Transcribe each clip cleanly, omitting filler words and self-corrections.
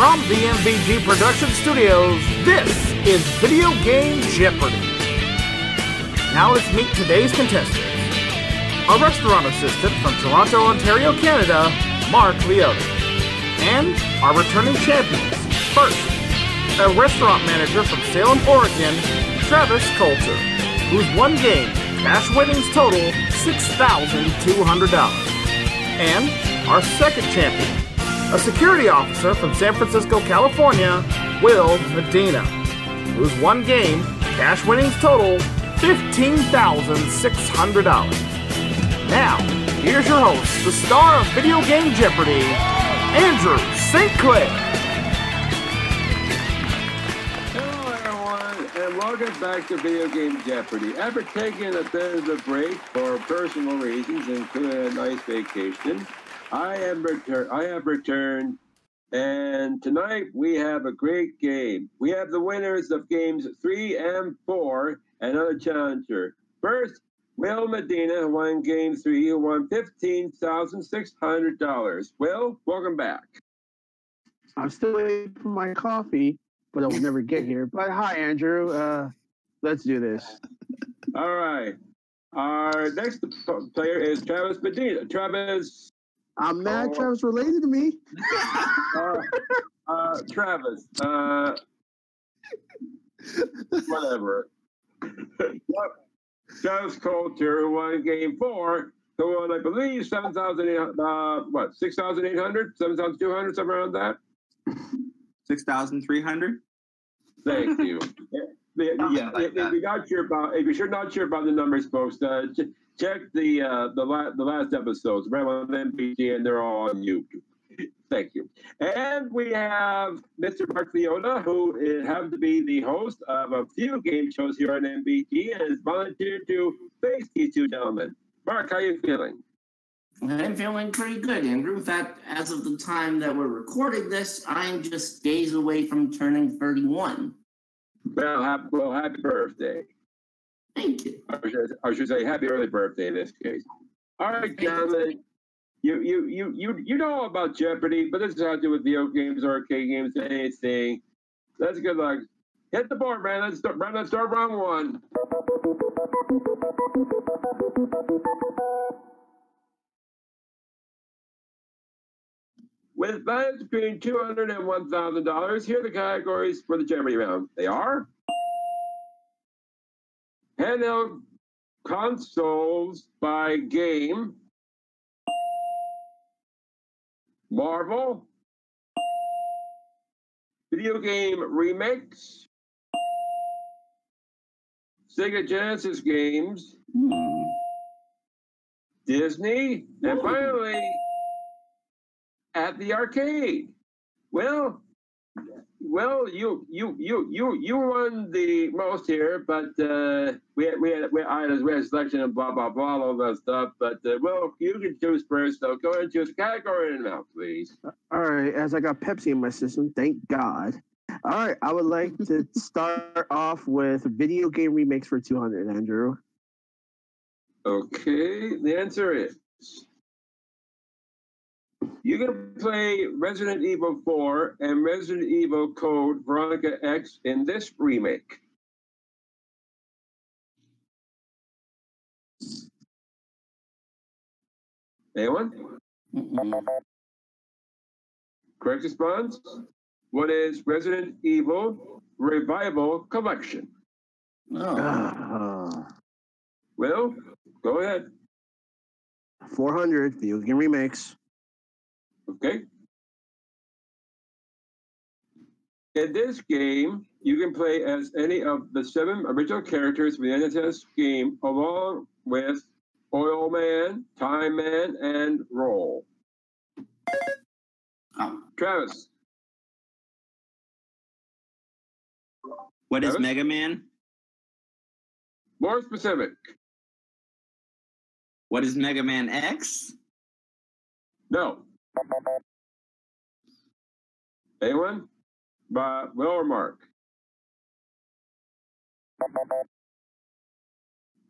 From the MVG Production Studios, this is Video Game Jeopardy! Now let's meet today's contestants. A restaurant assistant from Toronto, Ontario, Canada, Mark Leota. And our returning champions. First, a restaurant manager from Salem, Oregon, Travis Coulter, whose one game, cash winnings total $6,200. And our second champion, a security officer from San Francisco, California, Will Medina, whose one game, cash winnings total $15,600. Now, here's your host, the star of Video Game Jeopardy, Andrew St. Clair. Hello, everyone, and welcome back to Video Game Jeopardy. After taking a bit of a break for personal reasons, including a nice vacation, I have returned, and tonight we have a great game. We have the winners of games 3 and 4, and another challenger. First, Will Medina, who won game 3, who won $15,600. Will, welcome back. I'm still waiting for my coffee, but I'll never get here. But hi, Andrew. Let's do this. All right. Our next player is Travis Medina. Travis. I'm mad Travis related to me. Travis. Whatever. Travis Coulter, who won game 4, who won, I believe, 6,800, 7,200, somewhere around that. 6,300. Thank you. If you're not sure about the numbers, folks, check the last episodes. Right on MPG, and they're all on YouTube. Thank you. And we have Mr. Mark Leota, who happens to be the host of a few game shows here on MBT and has volunteered to face these two gentlemen. Mark, how are you feeling? I'm feeling pretty good, Andrew. In fact, as of the time that we're recording this, I'm just days away from turning 31. Well, happy birthday. Thank you. I should say happy early birthday in this case. All right, gentlemen. You know all about Jeopardy, but this has to do with video games, arcade games, anything. That's good luck. Hit the board, man. Let's start round one. With values between $200 and $1,000, here are the categories for the Jeopardy round. They are handheld consoles by game, Marvel, video game remakes, Sega Genesis games, Disney, and finally, at the arcade. Well, you won the most here, but we had a selection of blah blah blah all that stuff. But well, you can choose first. So go ahead and choose a category now, please. All right, as I got Pepsi in my system, thank God. All right, I would like to start off with video game remakes for 200, Andrew. Okay, the answer is you can play Resident Evil 4 and Resident Evil Code Veronica X in this remake. Anyone? Correct response? What is Resident Evil Revival Collection? Will, go ahead. 400 video game remakes. Okay. In this game, you can play as any of the 7 original characters from the NSS game, along with Oil Man, Time Man, and Roll. Travis. What is Travis? Mega Man? More specific. What is Mega Man X? No. Anyone? Will or Mark?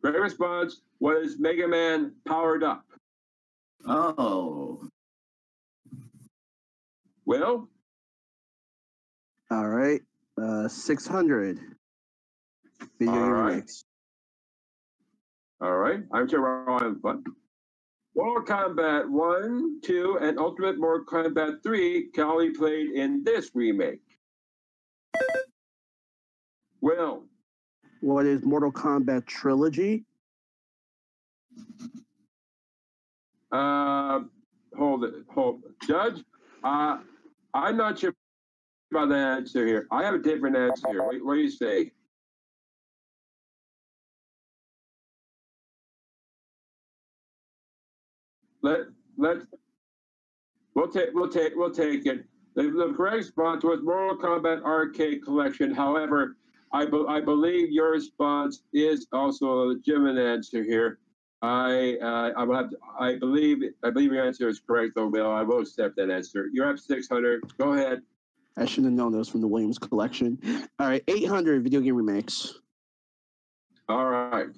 Great response. What is Mega Man Powered Up? Oh. Will? All right. 600. Video All game right. remix. All right. I'm sure we're all having fun. Mortal Kombat 1, 2, and Ultimate Mortal Kombat 3 can all be played in this remake. Will. What is Mortal Kombat Trilogy? Hold it. Judge, I'm not sure about the answer here. I have a different answer here. What do you say? We'll take it. The correct response was Mortal Kombat Arcade Collection. However, I believe your response is also a legitimate answer here. I believe your answer is correct, though, Will. I will accept that answer. You're up 600. Go ahead. I should have known those from the Williams collection. All right, 800 video game remakes. All right.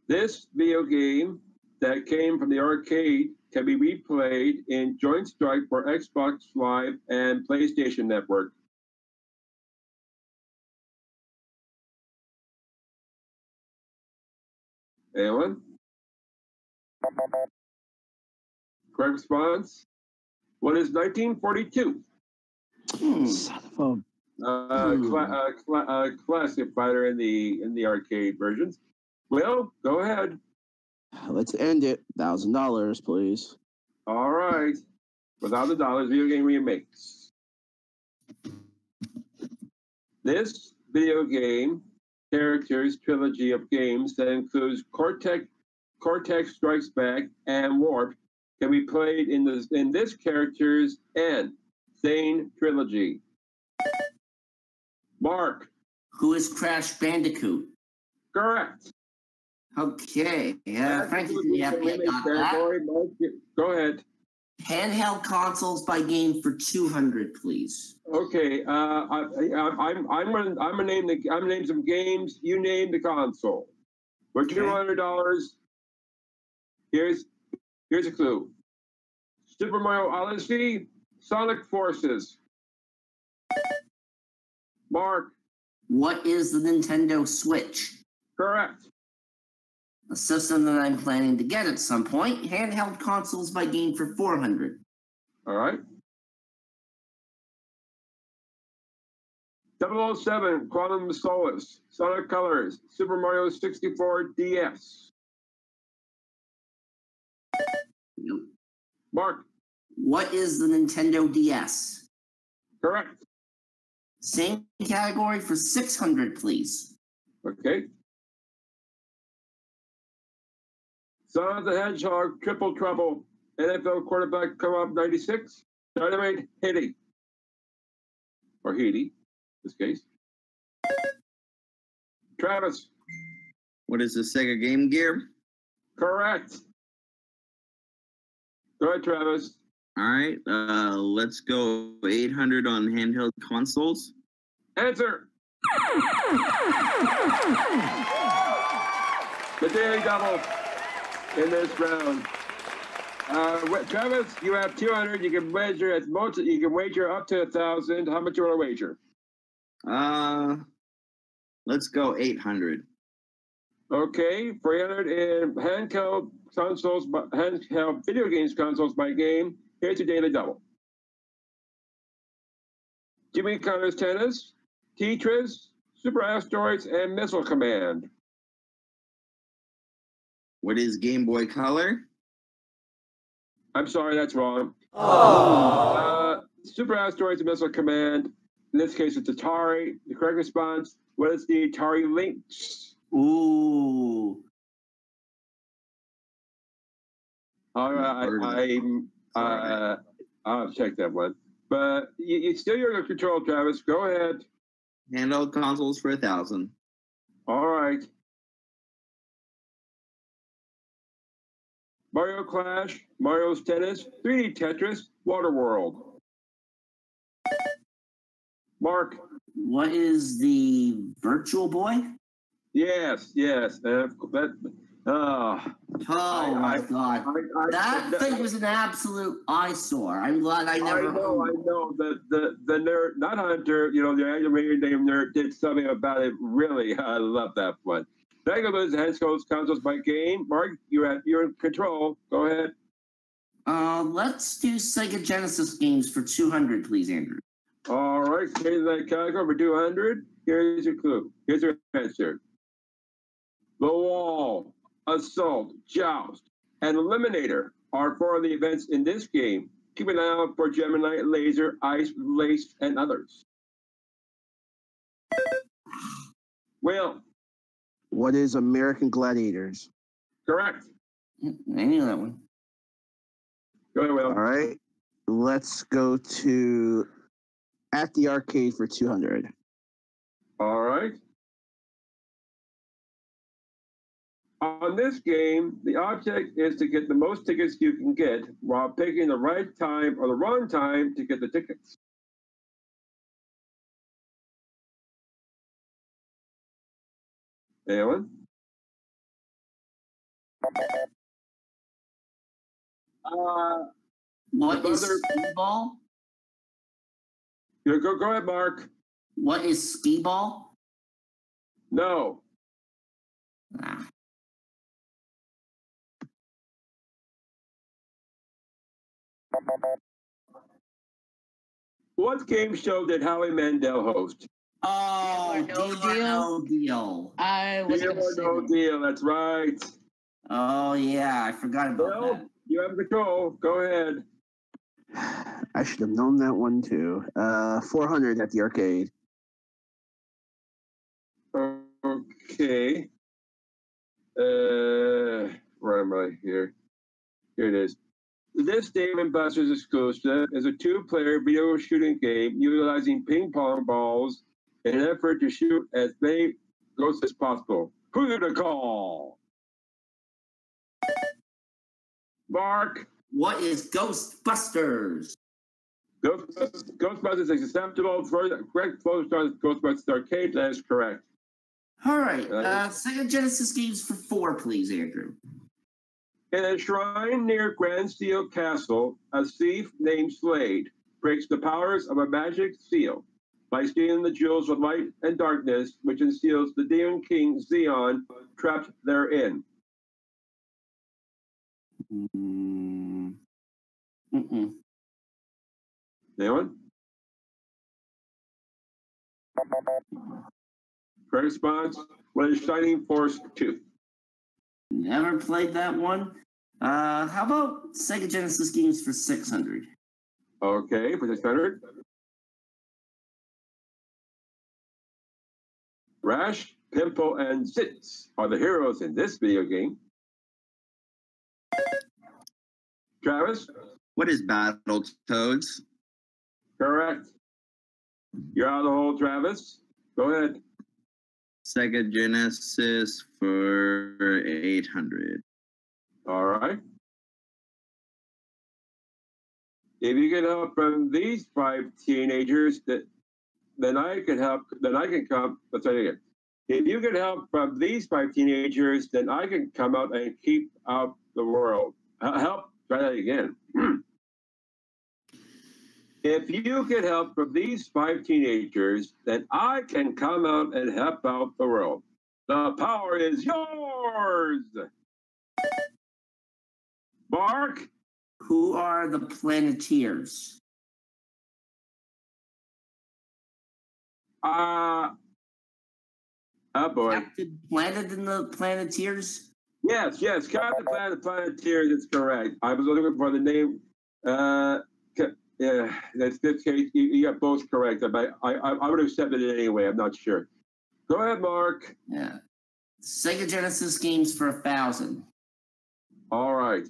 This video game that came from the arcade can be replayed in Joint Strike for Xbox Live and PlayStation Network. Anyone? Correct response? What is 1942? Son of a... Classic fighter in the arcade versions. Will, go ahead. Let's end it. $1,000, please. All right. $1,000 video game remakes. This video game characters trilogy of games that includes Cortex Strikes Back and Warp can be played in this character's and Zane trilogy. Mark. Who is Crash Bandicoot? Correct. Okay. Yeah, frankly, yeah, got that. Mark, go ahead. Handheld consoles by game for 200, please. Okay. I'm gonna name some games. You name the console. For $200. Here's a clue. Super Mario Odyssey, Sonic Forces. Mark. What is the Nintendo Switch? Correct. A system that I'm planning to get at some point. Handheld consoles by game for 400. All right. 007, Quantum of Solace, Sonic Colors, Super Mario 64 DS. Yep. Mark. What is the Nintendo DS? Correct. Same category for 600, please. Okay. Sonic the Hedgehog, Triple Trouble, NFL quarterback come up 96, Dynamite Hitty. Or Heedy, in this case. Travis. What is the Sega Game Gear? Correct. Go ahead, Travis. All right, let's go 800 on handheld consoles. Answer. The daily double in this round. Travis, you have 200. You can wager as much. You can wager up to 1,000. How much you want to wager? Let's go 800. Okay, 300 in handheld consoles, handheld video games consoles by game. Here's your daily double. Jimmy Connor's Tennis, Tetris, Super Asteroids, and Missile Command. What is Game Boy Color? I'm sorry, that's wrong. Super Asteroids and Missile Command. In this case, it's Atari. The correct response, what is the Atari Lynx? Ooh. All right, I'll check that one. But you still you're in control, Travis. Go ahead. Handheld consoles for 1,000. All right. Mario Clash, Mario's Tennis, 3D Tetris, Waterworld. Mark. What is the Virtual Boy? Yes. Oh, Oh my God. That thing was an absolute eyesore. I'm glad I never. I know. The nerd, not Hunter, you know, the animated name nerd did something about it. Really, I love that one. Regulars, head councils by game. Mark, you're in control. Go ahead. Let's do Sega Genesis games for 200, please, Andrew. All right, here's that category for 200. Here's your clue. Here's your answer. The Wall, Assault, Joust, and Eliminator are four of the events in this game. Keep an eye out for Gemini, Laser, Ice, Lace, and others. Will. What is American Gladiators? Correct. I knew that one. Go ahead, Will. All right. Let's go to At the Arcade for 200. All right. On this game, the object is to get the most tickets you can get while picking the right time or the wrong time to get the tickets. Anyone? What is skee-ball? Go ahead, Mark. What is skee-ball? No. Ah. What game show did Howie Mandel host? Oh, deal. I was Deal going to or say No that. Deal, that's right. Oh, yeah, I forgot about Bill, that. you have control. Go ahead. I should have known that one too. 400 At the Arcade. Okay. Where am I here? Here it is. This Dave & Buster's exclusive is a two-player video shooting game utilizing ping pong balls in an effort to shoot as many ghosts as possible. Who's to call? Mark. What is Ghostbusters? Ghostbusters is acceptable. Correct. Ghostbusters Arcade. That is correct. All right. Sega Genesis games for 4, please, Andrew. In a shrine near Grand Seal Castle, a thief named Slade breaks the powers of a magic seal by stealing the jewels of light and darkness, which unseals the demon king Xeon trapped therein. Anyone? Correct response? What is Shining Force 2? Never played that one. How about Sega Genesis games for 600? Okay, for 600. Rash, Pimple, and Zitz are the heroes in this video game. Travis? What is Battletoads? Correct. You're out of the hole, Travis. Go ahead. Sega Genesis for 800. All right. If you get help from these 5 teenagers, then I can help. Then I can come. Let's say it again. If you get help from these 5 teenagers, then I can come out and keep out the world. Help. Try that again. If you get help from these 5 teenagers, then I can come out and help out the world. The power is yours. Mark? Who are the Planeteers? Oh boy. Captain Planet and the Planeteers? Yes, Captain Planet, Planeteers is correct. I was looking for the name. Yeah, that's this case. You got both correct. But I would have accepted it anyway. I'm not sure. Go ahead, Mark. Yeah. Sega Genesis games for 1,000. All right.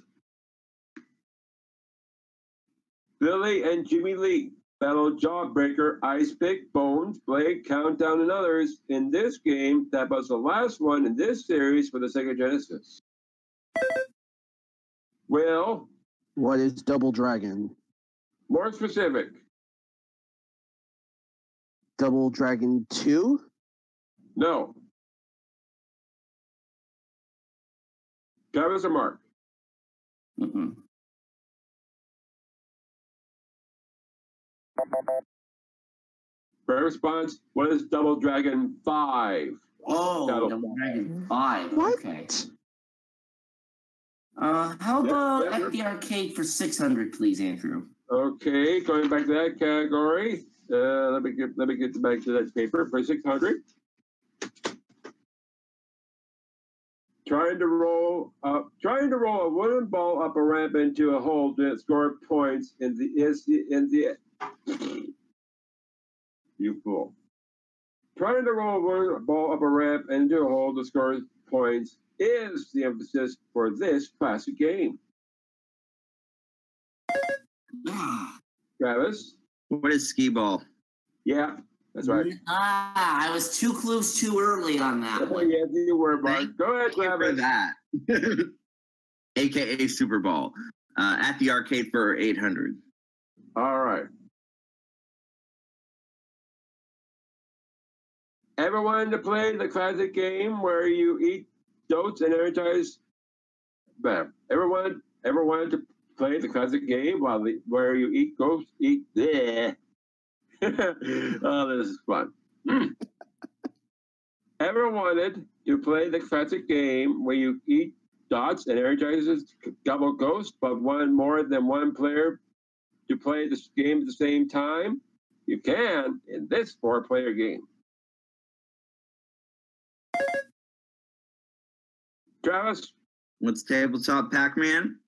Billy and Jimmy Lee battle Jawbreaker, Ice Pick, Bones, Blade, Countdown, and others in this game that was the last one in this series for the Sega Genesis. Will? What is Double Dragon? More specific. Double Dragon 2? No. Travis or Mark? Mm-mm. For response, what is Double Dragon 5? Oh, Shadow Double Dragon 5. What? Okay. How about at the arcade for 600, please, Andrew? Okay, going back to that category. Let me get back to that paper for 600. Trying to roll a wooden ball up a ramp into a hole to score points you fool. Trying to roll a wooden ball up a ramp into a hole to score points is the emphasis for this classic game. Travis? What is skee ball? Yeah, that's right. I was 2 clues too early on that Oh, one. yeah, you were, Mark. Go ahead, Thank you for Travis. that. AKA Super Ball. At the arcade for 800. All right. Ever wanted to play the classic game where you eat goats and energize? Ever wanted to play the classic game where you eat goats? There. Oh, this is fun. Ever wanted to play the classic game where you eat dots and energizes double ghosts, but want more than one player to play this game at the same time? You can in this 4-player game. Travis? What's Tabletop Pac-Man?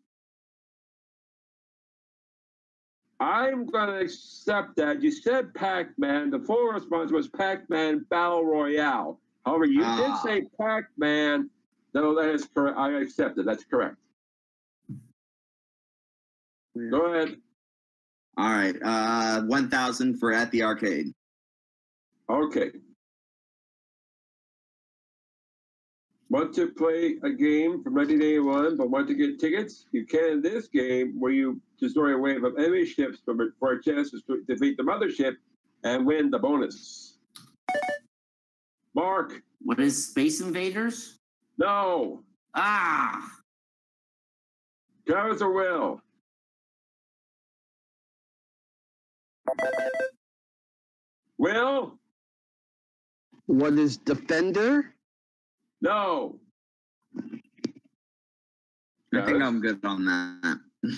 I'm going to accept that. You said Pac-Man. The full response was Pac-Man Battle Royale. However, you did say Pac-Man. No, that is correct. I accept it. That's correct. Yeah. Go ahead. All right. 1,000 for At the Arcade. Okay. Want to play a game from 1981, but want to get tickets? You can in this game where you destroy a wave of enemy ships for a chance to defeat the mothership and win the bonus. Mark? What is Space Invaders? No. Travis or Will? Will? What is Defender? No. I think I'm good on that. I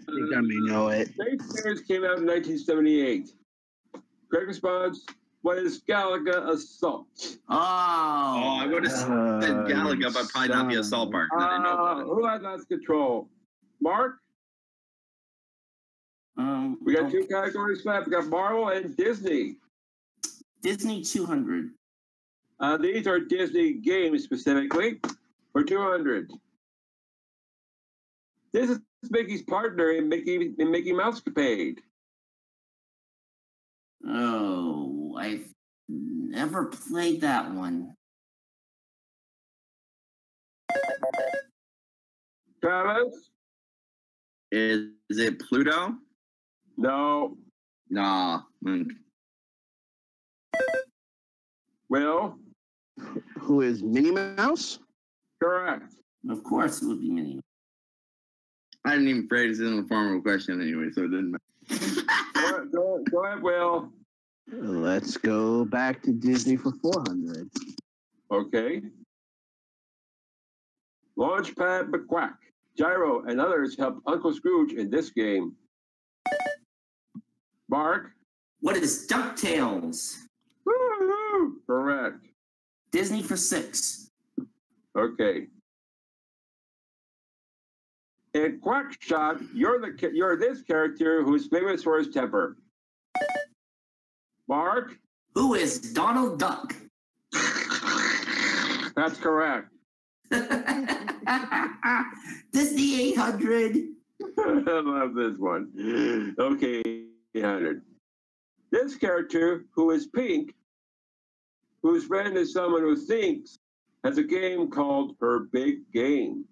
think I may know it. Space Invaders came out in 1978. Correct response, what is Galaga Assault? I would have said Galaga, but probably not the Assault part. I didn't know about it. Who has lost control? Mark? We got 2 categories left. We got Marvel and Disney. Disney 200. These are Disney games specifically for 200. This is Mickey's partner in Mickey Mousecapade. Oh, I've never played that one. Travis? Is it Pluto? No. Nah. Will? Who is Minnie Mouse? Correct. Of course it would be Minnie. I didn't even phrase it in the form of a question anyway, so it didn't matter. Go ahead, Will. Let's go back to Disney for 400. Okay. Launchpad McQuack, Gyro, and others help Uncle Scrooge in this game. Mark? What is DuckTales? Woo-hoo! Correct. Disney for 6. Okay. In Quackshot, you're this character who's famous for his temper. Mark? Who is Donald Duck? That's correct. Disney 800. I love this one. Okay, 800. This character, who is pink, whose friend is someone who thinks, has a game called Her Big Game.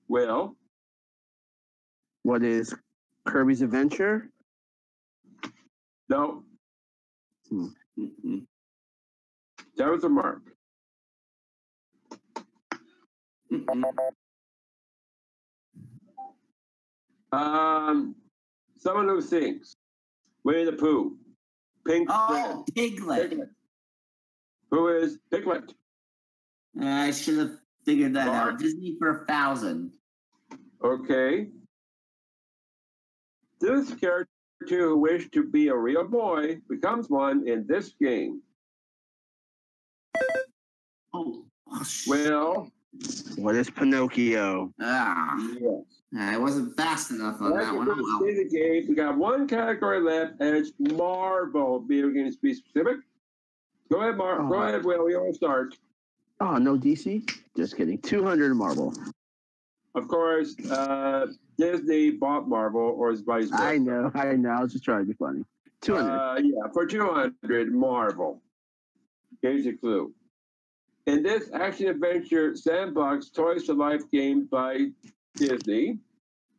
Well, What is Kirby's Adventure? no. Mm-mm. That was a mark. Someone who sings. Winnie the Pooh. Pink. Oh, Piglet. Piglet. Who is Piglet? I should have figured that Mark? out. Disney for 1,000. Okay. This character who wished to be a real boy becomes one in this game. Oh, Well, What is Pinocchio? yes. I wasn't fast enough on that one. Oh, well. The game. We got one category left, and it's Marvel video games to be specific. Go ahead, Mark. Go ahead, Will. We all start. Oh, no DC? Just kidding. 200 Marvel. Of course, Disney bought Marvel, or is vice versa. I know. I was just trying to be funny. 200. Yeah, for 200, Marvel. Here's your clue. In this action-adventure sandbox Toys to Life game by Disney,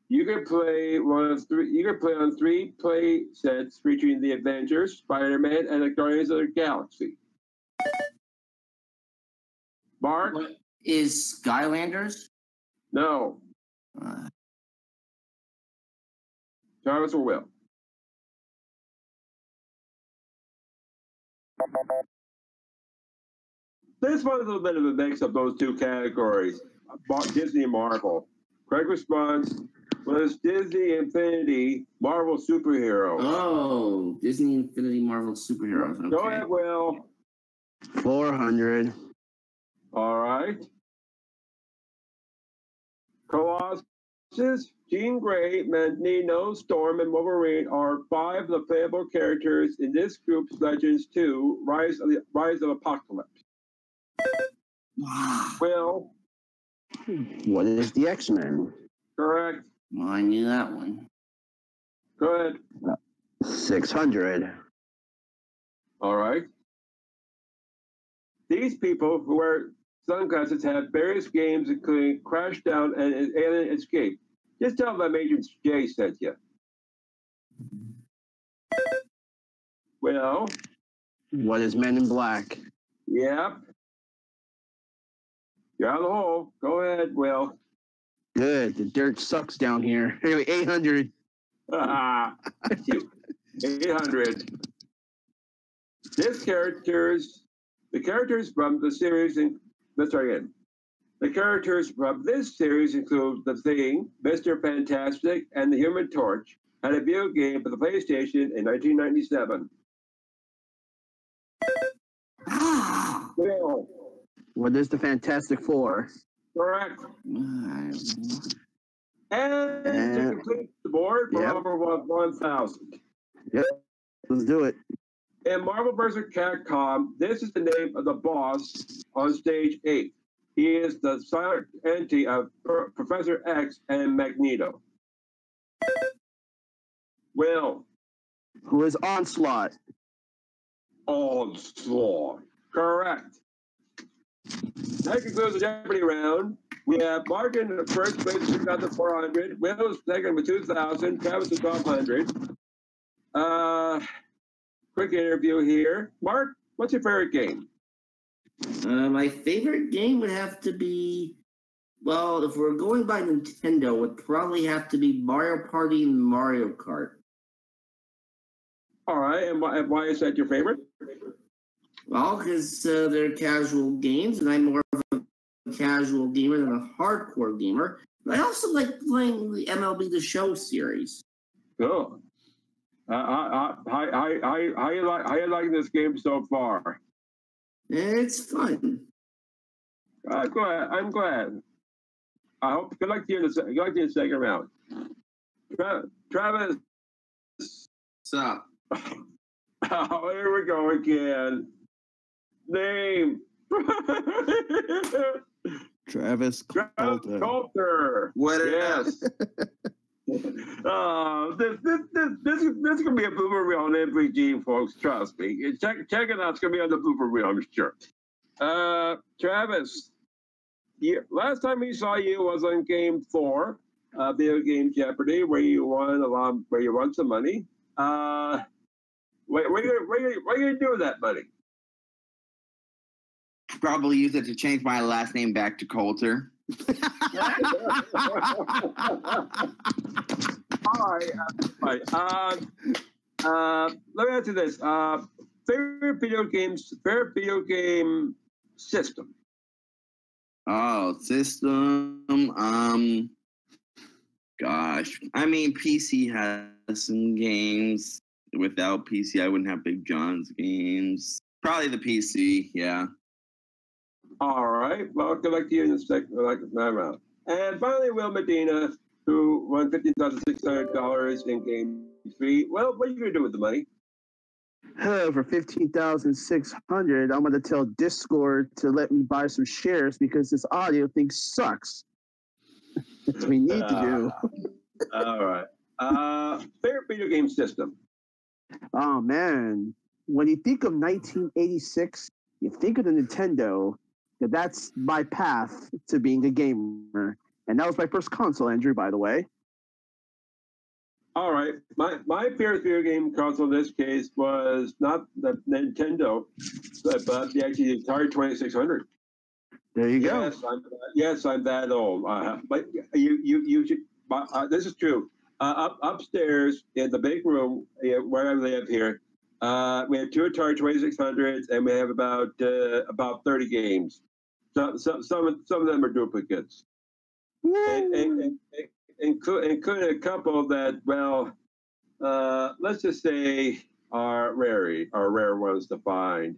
you can play on 3 play sets featuring the Avengers, Spider-Man, and the Guardians of the Galaxy. Mark? What is Skylanders? No. Travis or Will? This one's a little bit of a mix of those two categories, Disney and Marvel. Correct response was Disney Infinity Marvel Superhero. Oh, Disney Infinity Marvel Superheroes. Okay. Go ahead, Will. 400. All right. Colossus, Jean Grey, Magneto, Storm, and Wolverine are 5 of the playable characters in this group's Legends 2, Rise of Apocalypse. Will. What is the X-Men? Correct. Well, I knew that one. Go ahead. 600. All right. These people who wear sunglasses have various games including Crashdown and Alien Escape. Just tell them Agent J sent you. Well. What is Men in Black? Yep. You're out of the hole. Go ahead, Will. Good. The dirt sucks down here. Anyway, 800. 800. The characters from the series, let's try again. The characters from this series include The Thing, Mr. Fantastic, and the Human Torch, had a video game for the PlayStation in 1997. Will. What is the Fantastic Four? Correct. And to complete the board for over 1,000. Yep. Let's do it. In Marvel vs. Capcom, this is the name of the boss on stage 8. He is the silent entity of Professor X and Magneto. Will. Who is Onslaught? Onslaught. Correct. That concludes the Jeopardy round. We have Mark in the first place with 2,400. Will is second with 2,000. Travis with 1,200. Quick interview here. Mark, what's your favorite game? My favorite game would have to be, well, if we're going by Nintendo, it would probably have to be Mario Party and Mario Kart. All right, and why is that your favorite? Well, because they're casual games, and I'm more of a casual gamer than a hardcore gamer. But I also like playing the MLB The Show series. Cool. How you liking this game so far? It's fun. I'm glad. I hope. Good luck to you in the second round. Travis. What's up? Oh, here we go again. Name. Travis Coulter. What? Yes. This is gonna be a blooper reel on MVG, folks. Trust me. Check it out. It's gonna be on the blooper reel, I'm sure. Travis, last time we saw you was on Game 4, video game Jeopardy, where you won some money. what are you gonna do with that money? Probably use it to change my last name back to Coulter. All right. Let me answer this. Favorite video game system. Oh, system. Gosh. I mean, PC has some games. Without PC, I wouldn't have Big John's games. Probably the PC, yeah. All right. Well, good luck to you in the second round. And finally, Will Medina, who won $15,600 in Game 3. Well, what are you going to do with the money? For $15,600, I'm going to tell Discord to let me buy some shares because this audio thing sucks. That's what we need to do. All right. Favorite video game system? Oh, man. When you think of 1986, you think of the Nintendo. That's my path to being a gamer. And that was my first console, Andrew, by the way. All right. My favorite video game console in this case was not the Nintendo, but the Atari 2600. There you go. Yes, I'm that old. But you should. This is true. Upstairs in the big room where I live here, we have two Atari 2600s, and we have about 30 games. Some of them are duplicates, and including a couple that, well, let's just say are rare ones to find,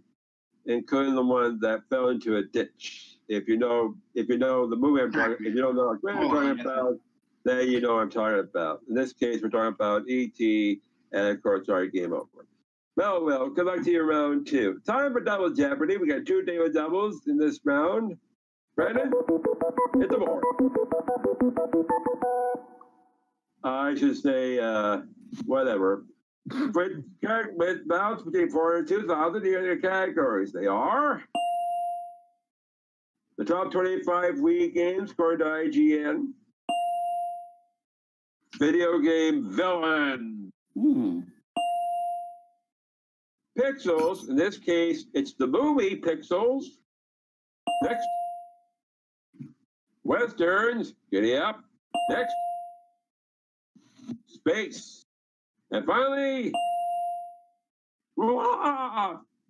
including the one that fell into a ditch. If you know the movie I'm talking, if you don't know what I'm talking about, then you know what I'm talking about. In this case, we're talking about E.T. and of course, sorry, game over. Well, good luck to you round 2. Time for Double Jeopardy. We got 2 daily doubles in this round. Brandon, hit the board. I should say, whatever. With balance between 4 and 2,000 here are the categories. They are the top 25 Wii games scored to IGN, video game villain. Pixels, in this case, it's the movie Pixels. Next. Westerns, giddy up. Next. Space. And finally,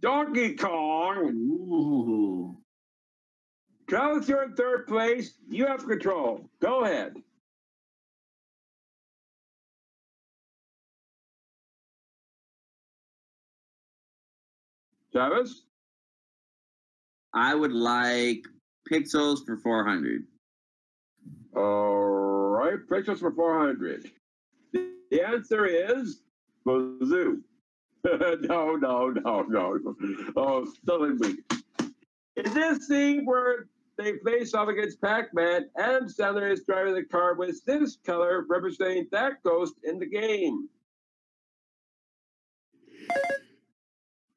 Donkey Kong. Ooh. Travis, you're in third place. You have control. Go ahead. Travis? I would like Pixels for 400. All right, Pixels for 400. The answer is Bazoo. No. Oh, stunning weak. In this scene where they face off against Pac-Man, Adam Sandler is driving the car with this color representing that ghost in the game.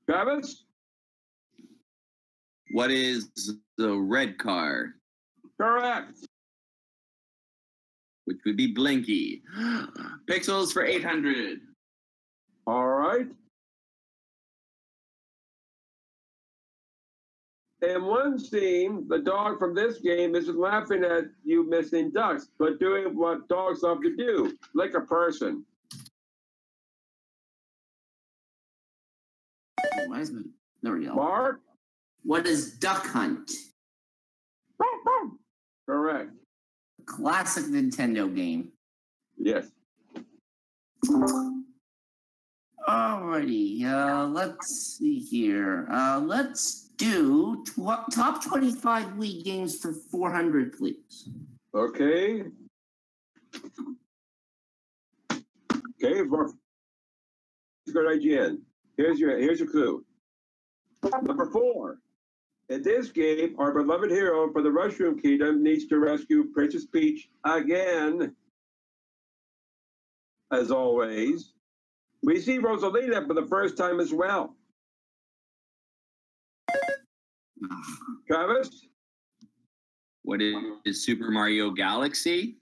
Travis? What is the red car? Correct. Which would be Blinky. Pixels for 800. All right. In one scene, the dog from this game isn't laughing at you missing ducks, but doing what dogs love to do, like a person. Why is it? There we go. Mark? What is Duck Hunt? Correct. Classic Nintendo game. Yes. Alrighty, let's see here. Let's do top 25 Wii games for 400, please. Okay. Okay, for good IGN. Here's your clue. Number 4. In this game, our beloved hero from the Mushroom Kingdom needs to rescue Princess Peach again. As always, we see Rosalina for the first time as well. Travis? What is Super Mario Galaxy?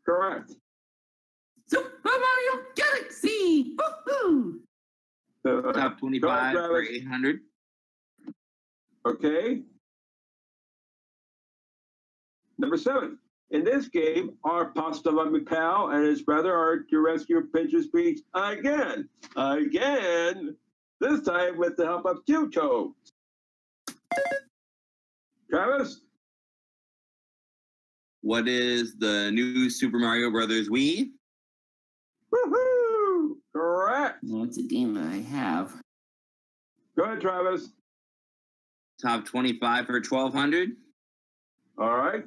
Correct. Super Mario Galaxy! Woohoo! Top 25 for 800. Okay. Number 7. In this game, our pasta loving pal and his brother are to rescue Pincher's Beach again. Again. This time with the help of two toads. Travis? What is the new Super Mario Brothers Wii? Woohoo! Correct. Well, it's a game that I have. Go ahead, Travis. Top 25 for 1200. All right.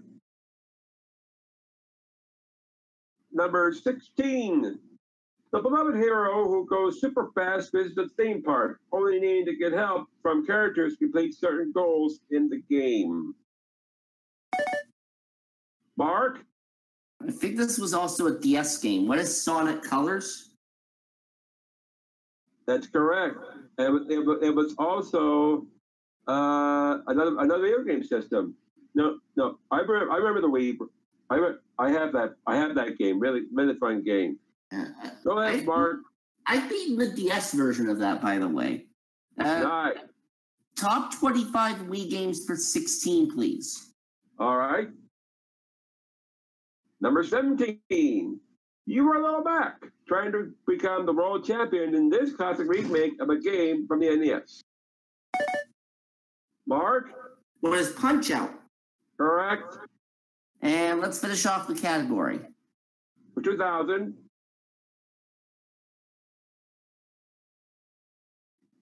Number 16. The beloved hero who goes super fast visits a theme park, only needing to get help from characters to complete certain goals in the game. Mark? I think this was also a DS game. What is Sonic Colors? That's correct. It was also another video game system. No, I remember the Wii. I have that game. Really fun game. Go ahead, Mark. I've beaten the DS version of that, by the way. Nice. Top 25 Wii games for 16, please. All right. Number 17. You were a little back, trying to become the world champion in this classic remake of a game from the NES. Mark? What is Punch Out? Correct. And let's finish off the category. For 2000.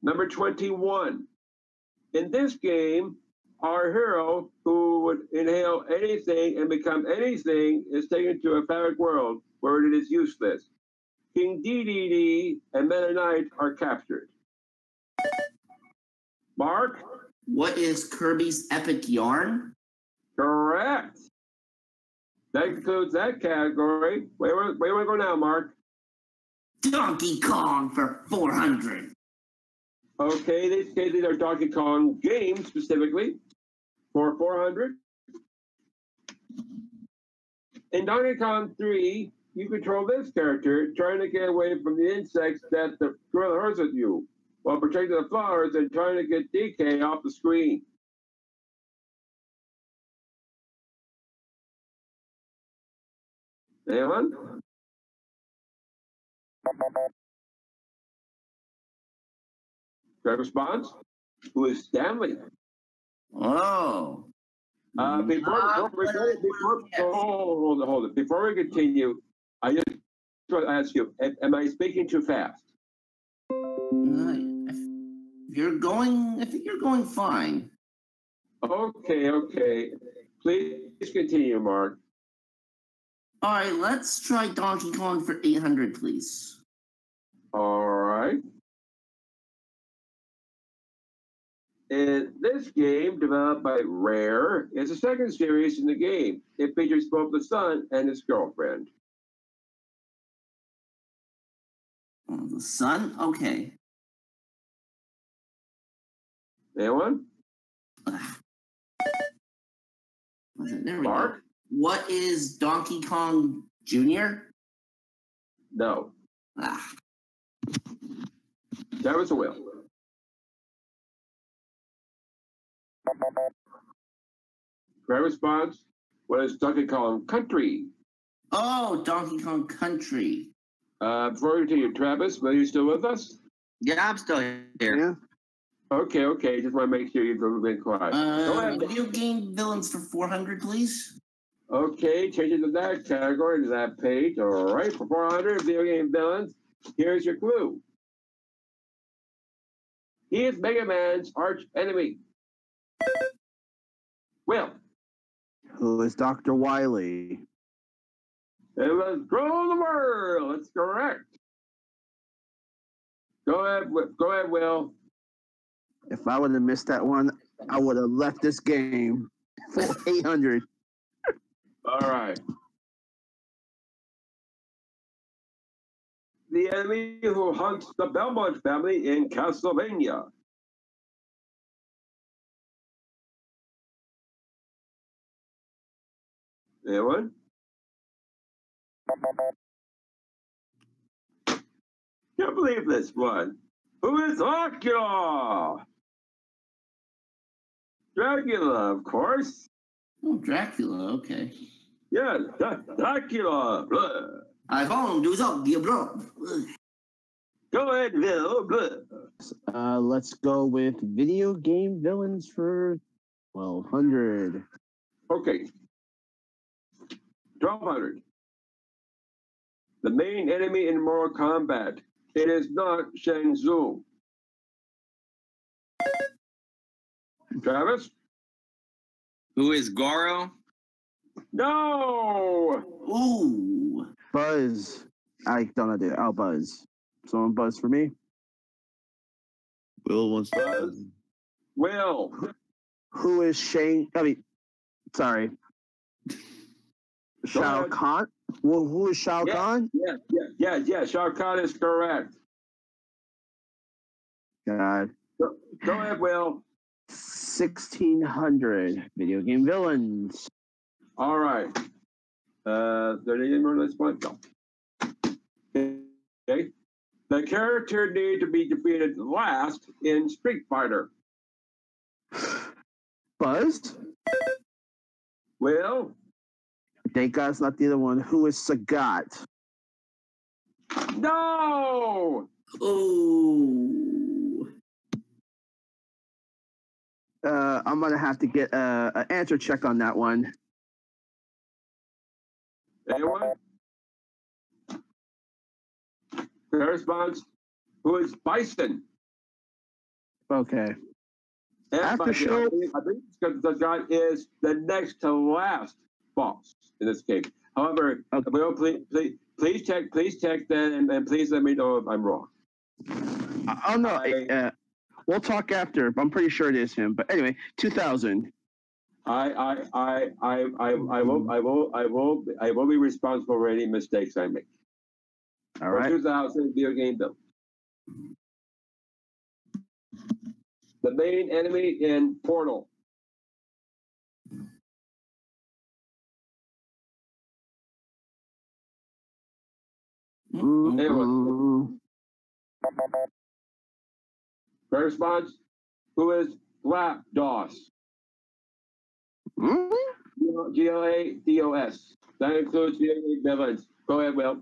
Number 21. In this game, our hero, who would inhale anything and become anything, is taken to a fabric world where it is useless. King Dedede and Meta Knight are captured. Mark? What is Kirby's Epic Yarn? Correct. That concludes that category. Where do you want to go now, Mark? Donkey Kong for 400. Okay, these are Donkey Kong games specifically for 400. In Donkey Kong 3, you control this character trying to get away from the insects that the gorilla hurts at you, while protecting the flowers and trying to get DK off the screen. Anyone? Correct response? Who is Stanley? Oh. Hold it. Before we continue, I just want to ask you: am I speaking too fast? I think you're going fine. Okay. Please continue, Mark. All right, let's try Donkey Kong for 800, please. All right. In this game, developed by Rare, is the second series in the game. It features both the son and his girlfriend. Oh, the son? Okay. Anyone? There we Mark? go. What is Donkey Kong Jr.? No. Ah. That was a will. Correct response. What is Donkey Kong Country? Oh, Donkey Kong Country. Before we continue, Travis, are you still with us? Yeah, I'm still here. Yeah. Okay. Just want to make sure you've been quiet. Go ahead. Video game villains for 400, please. Okay, change it to that category, to that page. All right, for 400 video game villains, here's your clue. He is Mega Man's arch enemy. Will. Who is Dr. Wily? It was Grow the World. That's correct. Go ahead, Will. If I would have missed that one, I would have left this game for 800. All right. The enemy who hunts the Belmont family in Castlevania. Anyone? Can't believe this one. Who is Dracula? Dracula, of course. Oh, Dracula. Okay. Yeah, Dracula. Blah. I found you up, dear bro. Go ahead, Bill. Blah. Let's go with video game villains for 1200. Okay. 1200. The main enemy in Mortal Kombat. It is not Shang Tsung. Travis? Who is Goro? No! Ooh. Buzz. I don't know. Dude. I'll buzz. Someone buzz for me. Will wants to Buzz. Will. Who is Shane? I mean, sorry. Shao ahead. Kahn? Well, who is Shao Kahn? Yeah. Shao Kahn is correct. God. Go ahead, Will. 1600 video game villains. All right. There any more at this point? No. Okay. The character need to be defeated last in Street Fighter. Buzz? Will? Thank God it's not the other one. Who is Sagat? No! Ooh. I'm gonna have to get an answer check on that one. Anyone? Fair response. Who is Bison? Okay. And After show- I think the guy is the next to last boss in this game. However, Okay. Will, please check that and please let me know if I'm wrong. Oh no, we'll talk after. But I'm pretty sure it is him. But anyway, 2000. I will be responsible for any mistakes I make. All right. 2000 video game bill. The main enemy in Portal. Mm-hmm. Fair response. Who is Lapdos? Mm-hmm. GLADOS. That includes the villains. Go ahead, Will.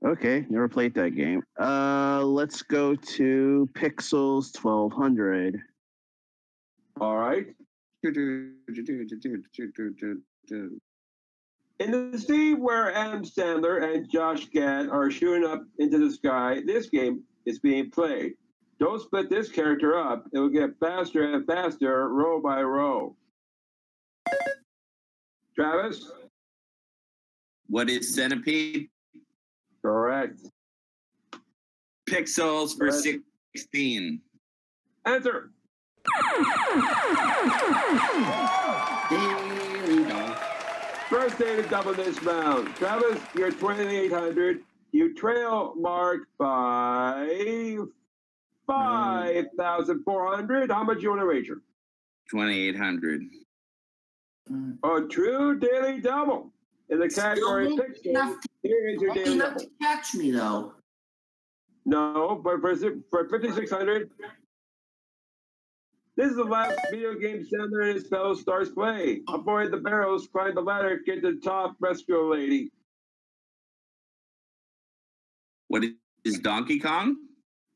Okay, never played that game. Let's go to Pixels 1200. All right. In the scene where Adam Sandler and Josh Gad are shooting up into the sky, this game is being played. Don't split this character up. It will get faster and faster, row by row. Travis? What is Centipede? Correct. Pixels for Correct. 16. Answer. There we go. First day to double this round. Travis, you're 2,800. You trail Mark by 5,400. How much you want to wager? 2,800. A true daily double. In the category Still 16, enough here is your Lucky daily enough double. to catch me, though. No, but for 5,600, this is the last video game Sandler and his fellow stars play. Avoid the barrels, climb the ladder, get to the top, rescue a lady. What is Donkey Kong?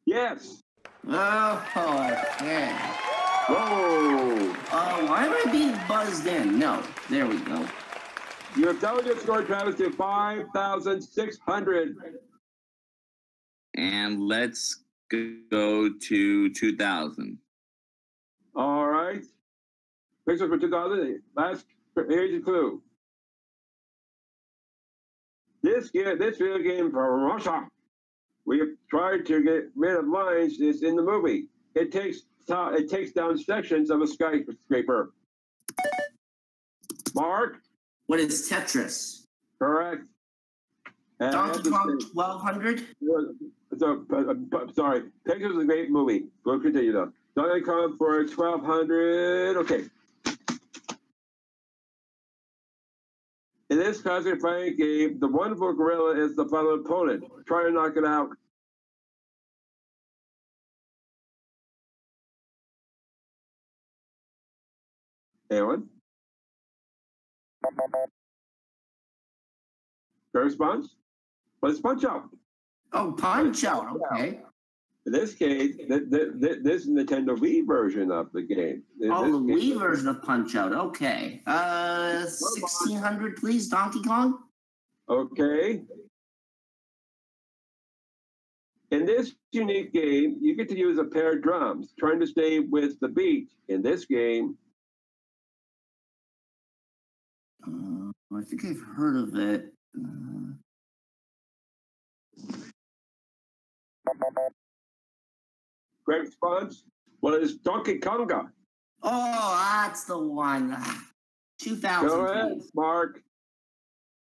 Yes. Oh, okay. Whoa. Why am I being buzzed in? No, there we go. You have doubled your score, Travis, to 5,600. And let's go to 2,000. All right. Picture for 2,000. Here's your clue. This video game from Russia, we have tried to get rid of lines. Is in the movie. It takes down sections of a skyscraper. Mark. What is Tetris? Correct. And Donkey Kong 1200? Sorry. Texas is a great movie. We'll continue though. Donkey Kong for 1,200. Okay. In this classic fighting game, the wonderful gorilla is the final opponent. Try to knock it out. Anyone? Your response? Let's Punch Out. Oh, Punch Out. Okay. In this case, this is the Nintendo Wii version of the game. The Wii version of Punch Out. Okay. 1600, please, Donkey Kong. Okay. In this unique game, you get to use a pair of drums, trying to stay with the beat. In this game, I think I've heard of it. Great response. Well, it's Donkey Konga. Oh, that's the one. 2000, Go ahead, please. Mark.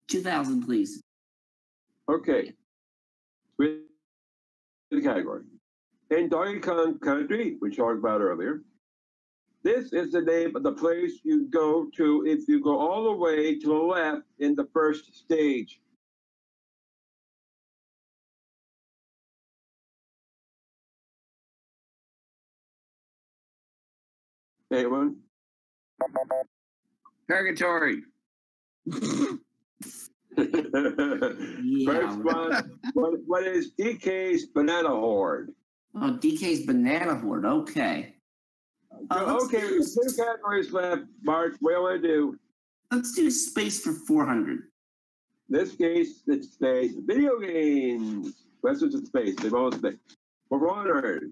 2000, please. Okay. With the category. In Donkey Kong Country, which we talked about earlier, this is the name of the place you go to if you go all the way to the left in the first stage. Anyone? Purgatory. First one. What is DK's Banana Horde? Oh, DK's Banana Horde. Okay. Okay, there's 2 categories left. Mark, what do you want to do? Let's do space for 400. In this case, it's space. Video games. Questions in space. They've all space. For 400.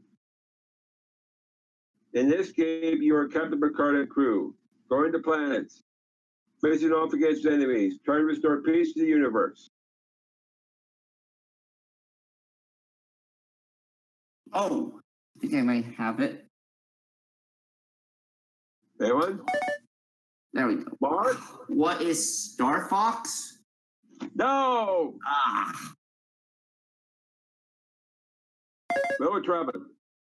In this game, you are Captain Picard and crew, going to planets, facing off against enemies, trying to restore peace to the universe. Oh, I think I might have it. Anyone? There we go. Mark? What is Star Fox? No! Ah. Go with Travis.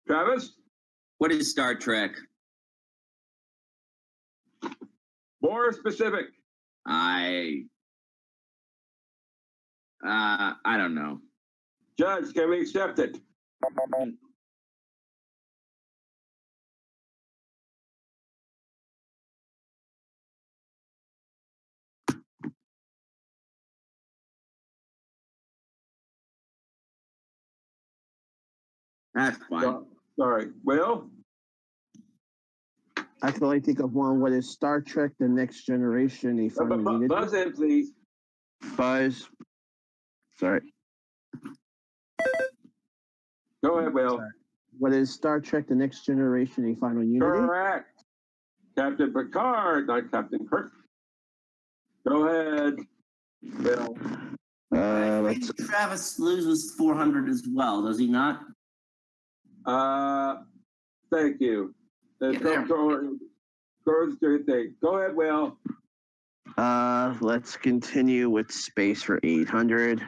Travis? What is Star Trek? More specific. I don't know. Judge, can we accept it? That's fine. Sorry. Will? I can only think of one. What is Star Trek: The Next Generation? A final unity? Buzz in, please. Buzz. Sorry. Go ahead, Will. What is Star Trek: The Next Generation? A final unity? Correct. Captain Picard, not Captain Kirk. Go ahead, Will. I think Travis loses 400 as well, does he not? Thank you. Go ahead, Will. Let's continue with space for 800.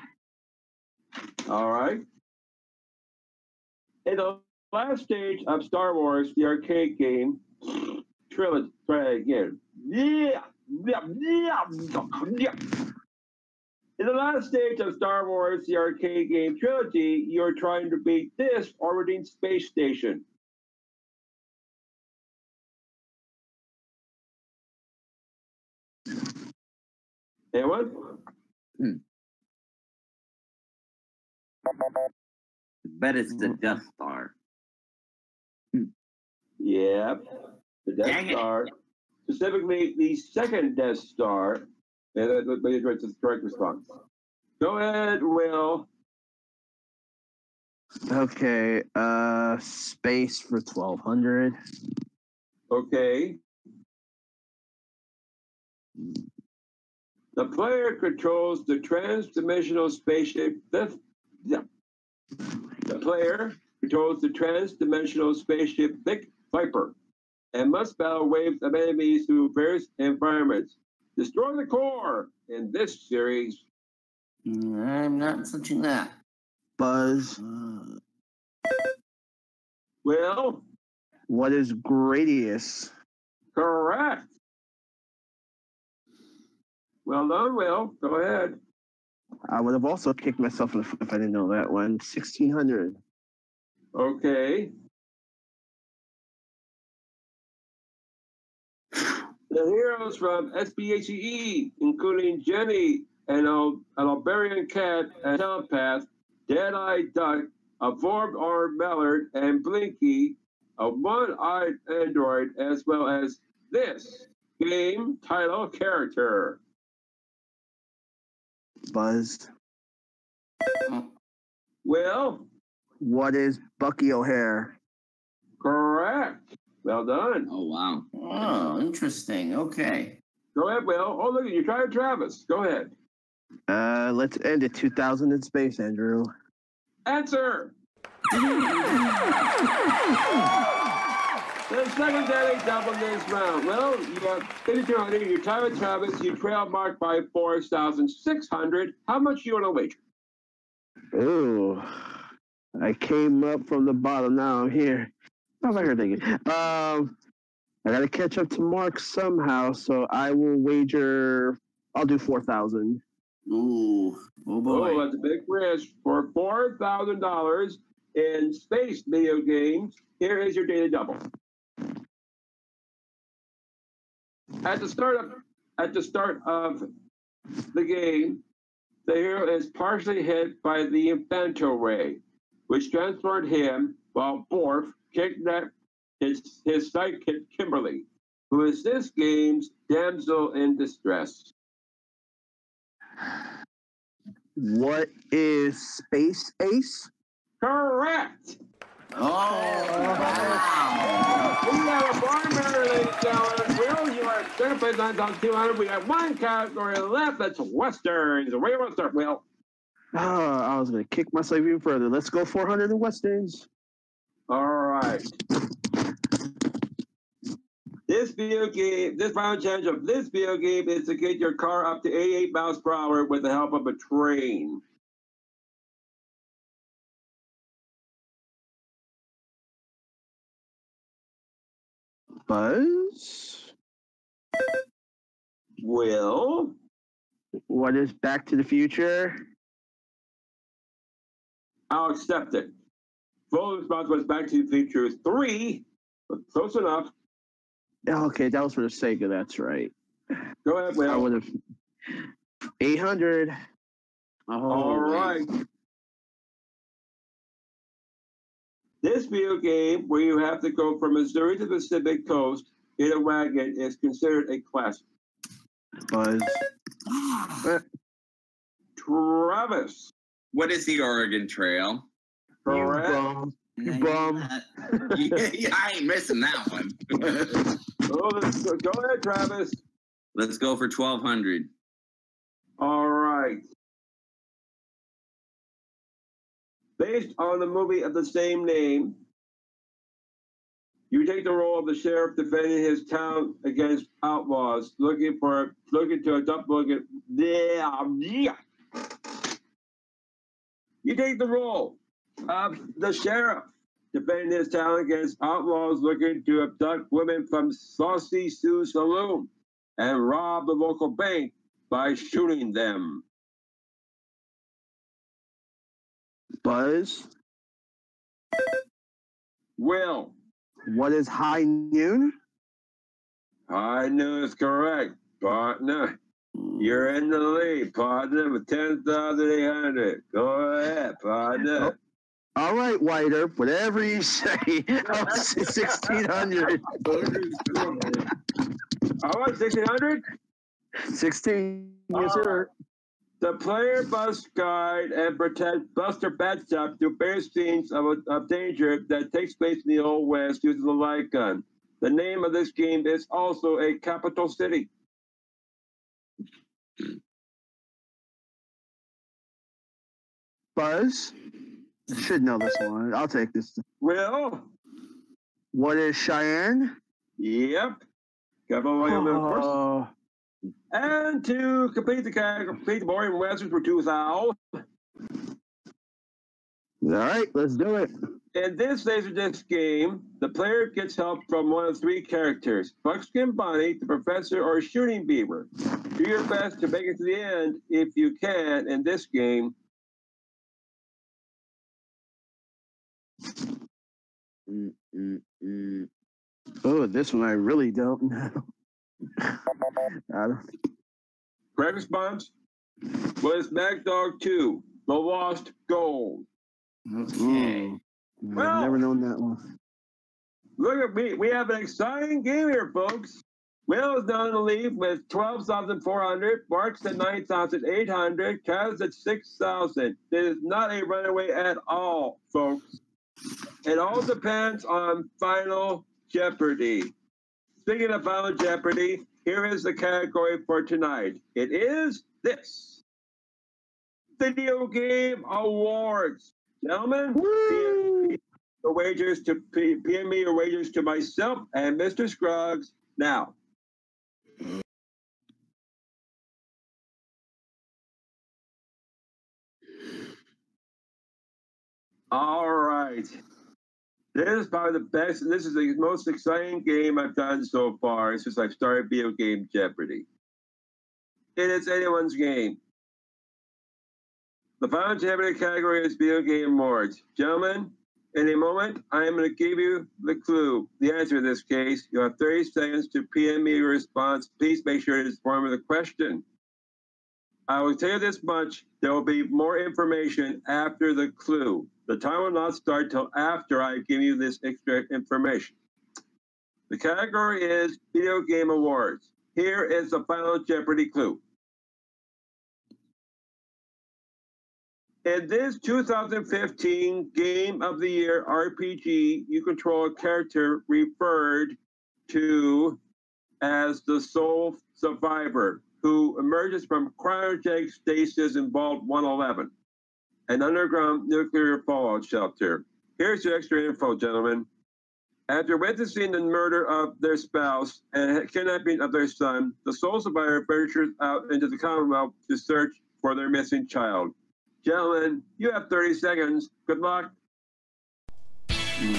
All right. In the last stage of Star Wars, the arcade game trilogy. Try it again. Yeah. In the last stage of Star Wars, the arcade game trilogy, you're trying to beat this orbiting space station. Anyone? Bet it's the Death Star. Yep. The Death Star. Specifically, the second Death Star. And that's the correct response. Go ahead, Will. Okay, space for 1200. Okay. The player controls the trans-dimensional spaceship. The player controls the trans-dimensional spaceship Viper and must battle waves of enemies through various environments. Destroy the core in this series. I'm not touching that. Buzz. Will? What is Gradius? Correct. Well done, Will. Go ahead. I would have also kicked myself in the foot if I didn't know that one. 1600. Okay. The heroes from SPHE, including Jenny, an Alberian cat, a telepath, Dead-Eyed Duck, a four-armed mallard, and Blinky, a one-eyed android, as well as this game title character. Buzz. Will? What is Bucky O'Hare? Correct. Well done. Oh, wow. Oh, interesting. Okay. Go ahead, Will. Oh, look, you tried Travis. Go ahead. Let's end it. 2000 in space, Andrew. Answer. The second daily double this round. Well, you got 5,200. You tie with Travis. You trail marked by 4,600. How much you want to wager? Ooh, I came up from the bottom. Now I'm here. How's I thinking? I got to catch up to Mark somehow, so I will wager. I'll do 4,000. Ooh. Oh, boy. Oh, that's a big risk for $4,000 in space video games. Here is your daily double. At the start of the game, the hero is partially hit by the Infanto Ray, which transformed him while Borf kidnapped his sidekick Kimberly, who is this game's damsel in distress. What is Space Ace? Correct! Oh, wow. We have a farmer, ladies and gentlemen. Will, you are third place on 200. We have one category left. That's Westerns. Where do you want to start, Will? I was going to kick myself even further. Let's go 400 in Westerns. All right. This final challenge of this video game is to get your car up to 88 miles per hour with the help of a train. Buzz? Will? What is Back to the Future? I'll accept it. Full response was Back to the Future 3, but close enough. Okay, that was for the Sega. That's right. Go ahead, Will. I would have 800. All right. This video game, where you have to go from Missouri to the Pacific Coast in a wagon, is considered a classic. Buzz. Travis. What is the Oregon Trail? Correct. You bum. Yeah, I ain't missing that one. Oh, go ahead, Travis. Let's go for 1,200. All right. Based on the movie of the same name, you take the role of the sheriff defending his town against outlaws, looking to adopt. You take the role of the sheriff defending his town against outlaws looking to abduct women from Saucy Sue's saloon and rob the local bank by shooting them. Buzz. Will. What is High Noon? I knew it's correct, partner. You're in the lead, partner, with 10,800. Go ahead, partner. Oh, all right, Whiter. Whatever you say. 1,600. How much? 1,600? 16. Yes, sir. The player must guide and protect Buster Batshop through various scenes of danger that takes place in the Old West using the light gun. The name of this game is also a capital city. Buzz. I should know this one. I'll take this. Will? What is Cheyenne? Yep. Capital Wyoming, of course. And to complete the boring Westerns for 2,000. All right, let's do it. In this Laserdisc game, the player gets help from one of three characters: Buckskin Bunny, the Professor, or Shooting Beaver. Do your best to make it to the end if you can in this game. Oh, this one I really don't know. Correct response was Mad Dog 2, The Lost Gold. Okay. Well, never known that one. Look at me. We have an exciting game here, folks. Will is down the lead with 12,400. Mark's at 9,800. Kaz at 6,000. It is not a runaway at all, folks. It all depends on Final Jeopardy. Speaking of Final Jeopardy, here is the category for tonight. It is this. Video Game Awards. Gentlemen, PM me your wagers to myself and Mr. Scruggs now. All right. This is probably the best, and this is the most exciting game I've done so far since I've started Video Game Jeopardy. It is anyone's game. The Final Jeopardy category is Video Game Awards. Gentlemen, in a moment, I am going to give you the clue, the answer in this case. You have 30 seconds to PM me your response. Please make sure it is form of the question. I will tell you this much, there will be more information after the clue. The time will not start till after I give you this extra information. The category is Video Game Awards. Here is the Final Jeopardy clue. In this 2015 Game of the Year RPG, you control a character referred to as the sole survivor who emerges from cryogenic stasis in Vault 111, an underground nuclear fallout shelter. Here's your extra info, gentlemen. After witnessing the murder of their spouse and kidnapping of their son, the sole survivor ventures out into the Commonwealth to search for their missing child. Gentlemen, you have 30 seconds. Good luck. I've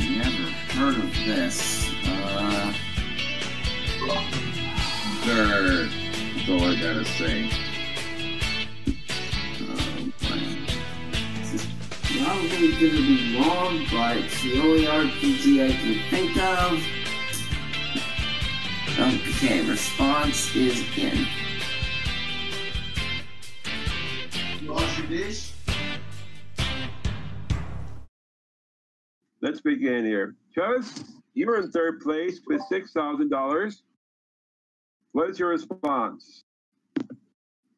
never heard of this. That's all I gotta say. This is probably gonna be wrong, but it's the only RPG I can think of. Okay, response is in. You wash your dish? Let's begin here. Travis, you're in third place with $6,000. What is your response?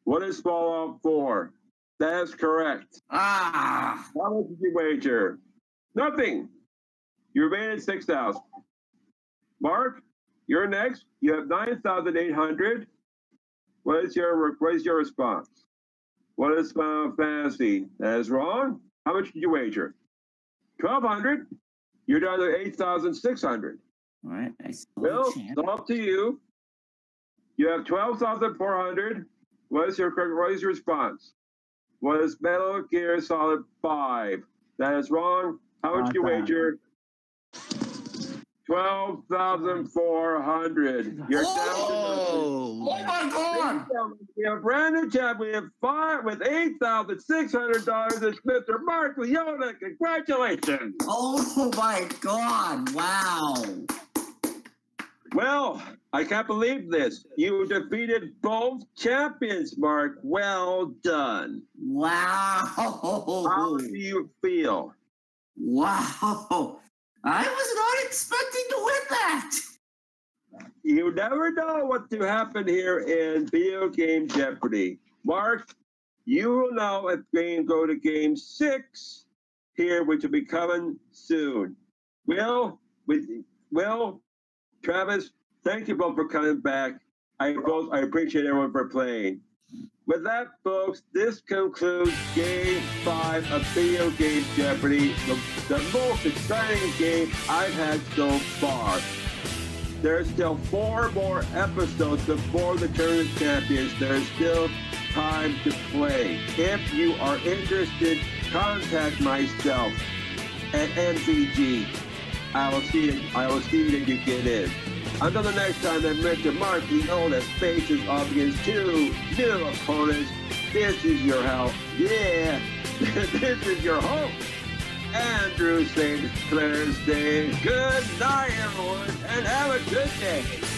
What is Fallout 4? That is correct. Ah! How much did you wager? Nothing. You remain at 6,000. Mark, you're next. You have 9,800. What is your response? What is Final Fantasy? That is wrong. How much did you wager? 1,200. You're down to 8,600. All right, I still Bill, have a chance. it's up to you. You have 12,400. What is your response? What is Metal Gear Solid 5? That is wrong. How much did you wager? 12,400. You're down Oh my God! We have brand new tab. We have five with $8,600. It's Mr. Mark Leona. Congratulations. Oh my God! Wow! Well, I can't believe this. You defeated both champions, Mark. Well done. Wow! How do you feel? Wow! I was not expecting to win that. You never know what to happen here in Video Game Jeopardy. Mark, you will know if we can go to Game 6 here, which will be coming soon. Will, Travis, thank you both for coming back. I appreciate everyone for playing. With that, folks, this concludes Game 5 of Video Game Jeopardy, the most exciting game I've had so far. There's still 4 more episodes before the Tournament of Champions. There's still time to play. If you are interested, contact myself at MCG. I will see that you get in. Until the next time, that Mr. Mark Leona faces off against 2 new opponents. This is your host. Yeah, this is your host, Andrew St. Clair's Day. Good night, everyone, and have a good day.